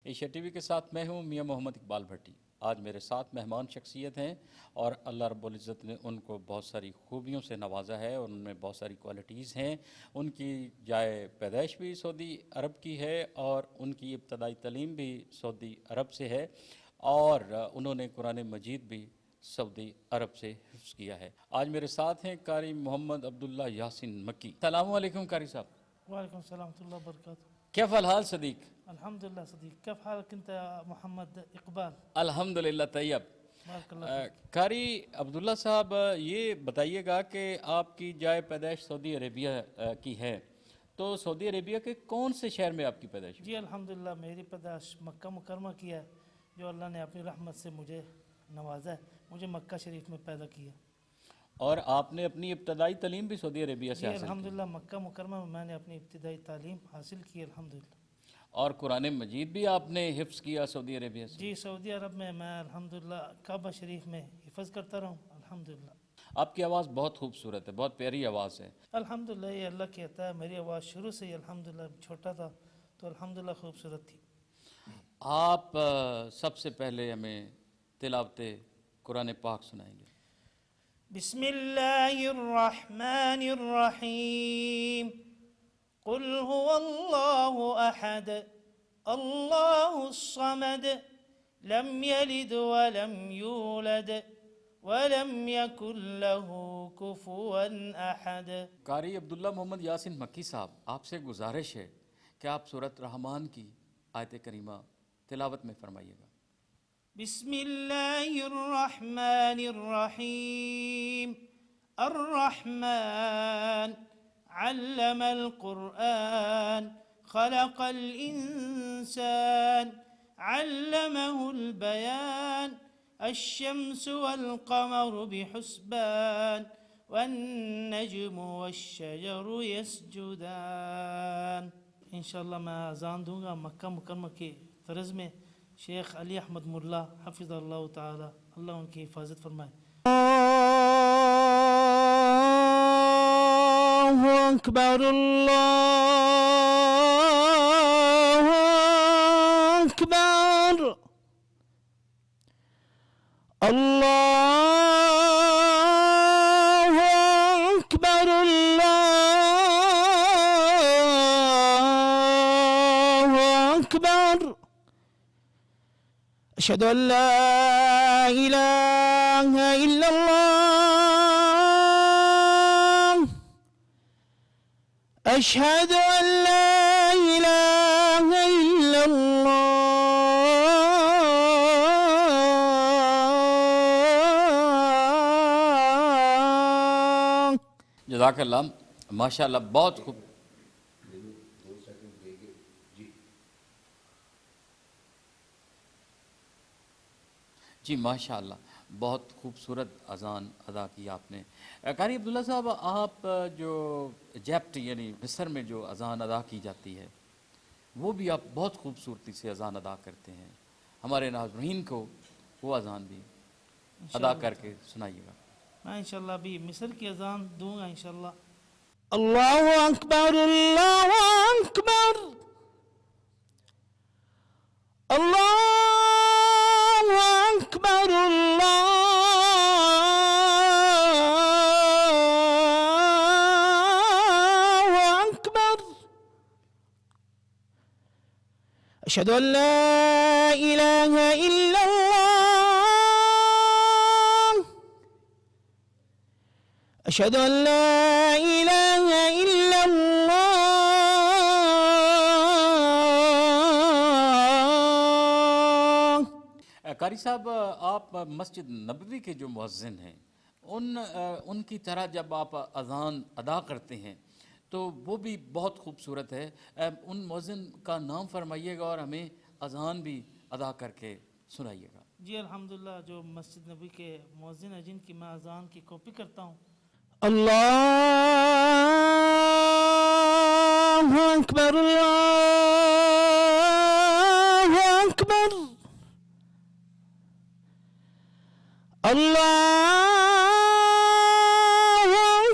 Asia T V کے ساتھ میں ہوں میاں محمد اقبال بھٹی۔ آج میرے ساتھ مہمان شخصیت ہیں اور اللہ رب العزت نے ان کو بہت ساری خوبیوں سے نوازا ہے اور ان میں بہت ساری کوالٹیز ہیں۔ ان کی جائے پیدائش بھی سعودی عرب کی ہے اور ان کی ابتدائی تعلیم بھی سعودی عرب سے ہے اور انہوں نے قرآن مجید بھی سعودی عرب سے حفظ کیا ہے۔ آج میرے ساتھ ہیں قاری محمد عبداللہ یاسین مکی۔ السلام علیکم قاری صاحب۔ وعلیکم السلام ورحمة الله وبركاته. کیف الحال صدیق؟ الحمد لله صديق. كيف حالك أنت يا محمد إقبال؟ الحمدللہ طیب۔ بارك الله فيك. قاری عبداللہ صاحب یہ بتائیے گا کہ آپ کی جائے پیدائش سعودی عربیہ کی ہے، تو سعودی عربیہ کے کون سے شہر میں آپ کی پیدائش ہوئی؟ جی الحمدللہ میری پیدائش مکہ مکرمہ کی ہے، جو اللہ نے اپنی رحمت سے مجھے نوازا ہے، مجھے مکہ شریف میں پیدا کیا۔ اور آپ نے اپنی ابتدائی تعلیم بھی سعودی عربیہ سے جی حاصل کی؟ الحمدللہ مکہ مکرمہ میں نے اپنی ابتدائی تعلیم حاصل کی الحمدللہ۔ اور قرآن مجید بھی آپ نے حفظ کیا سعودی عربیہ سے؟ جی سعودی عرب میں الحمدللہ کعبہ شریف میں حفظ کرتا رہا ہوں الحمدللہ۔ آپ کی آواز بہت خوبصورت ہے، بہت پیاری آواز ہے۔ الحمدللہ یہ اللہ کی عطا ہے، میری آواز شروع سے ہی الحمدللہ چھوٹا تھا تو الحمدللہ خوبصورت تھی۔ آپ سب سے پہلے ہمیں تلاوت قرآن پاک سنائیں گے۔ بسم اللہ الرحمن الرحیم قل هو اللہ احد اللہ الصمد لم یلد ولم یولد ولم یکن له کفوا احد۔ قاری عبداللہ محمد یاسین مکی صاحب، آپ سے گزارش ہے کہ آپ سورۃ رحمان کی آیت کریمہ تلاوت میں فرمائیے گا۔ بسم اللہ الرحمن الرحیم الرحمن علم القرآن خلق الانسان علمه البیان الشمس والقمر بحسبان والنجم والشجر يسجدان۔ انشاءاللہ میں اذان دوں گا مکہ مکرمہ کے طرز میں۔ شیخ علی احمد ملا حفظ اللہ تعالی، اللہ ان کی حفاظت فرمائے۔ اللہ اکبر اللہ اکبر اللہ اکبر اللہ اکبر اشہد ان لا الہ الا اللہ اشہد ان لا الہ الا اللہ۔ جزاک اللہ، ماشاءاللہ بہت خوب۔ جی ماشاءاللہ بہت خوبصورت اذان ادا کی آپ نے۔ قاری عبداللہ صاحب، آپ جو ایجپٹ یعنی مصر میں جو اذان ادا کی جاتی ہے وہ بھی آپ بہت خوبصورتی سے اذان ادا کرتے ہیں، ہمارے ناظرین کو وہ اذان بھی ادا کر کے سنائیے گا۔ میں انشاءاللہ ابھی مصر کی اذان دوں گا انشاءاللہ۔ اللہ اکبر اللہ اکبر اللہ اکبر اللہ اکبر اشہد ان لا الہ الا اللہ اشہد ان لا الہ الا اللہ۔ قاری صاحب، آپ مسجد نبوی کے جو مؤذن ہیں ان کی طرح جب آپ اذان ادا کرتے ہیں تو وہ بھی بہت خوبصورت ہے۔ ان مؤذن کا نام فرمائیے گا اور ہمیں اذان بھی ادا کر کے سنائیے گا۔ جی الحمدللہ جو مسجد نبوی کے مؤذن ہیں جن کی میں اذان کی کاپی کرتا ہوں۔ اللہ اکبر اللہ اکبر اللہ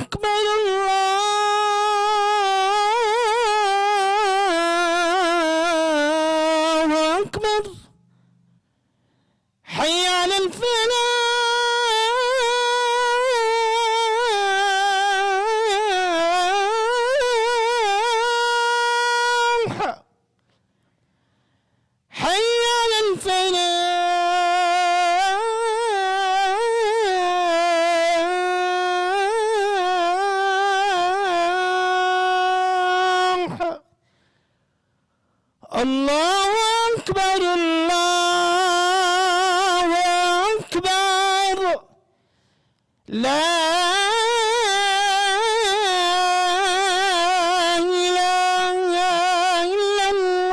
اکبر اللہ اکبر أكبر حي على الفلاح حي على الفلاح الله أكبر الله أكبر لا إله إلا الله.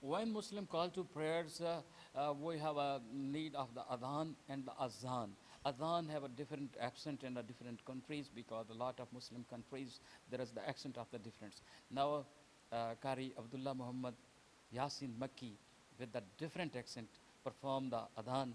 When Muslim call to prayers, we have a need of the adhan and the azan. Adhan have a different accent in the different countries because a lot of Muslim countries there is the accent of the difference. Now, Qari Abdullah Muhammad Yasin Makki with the different accent perform the adhan.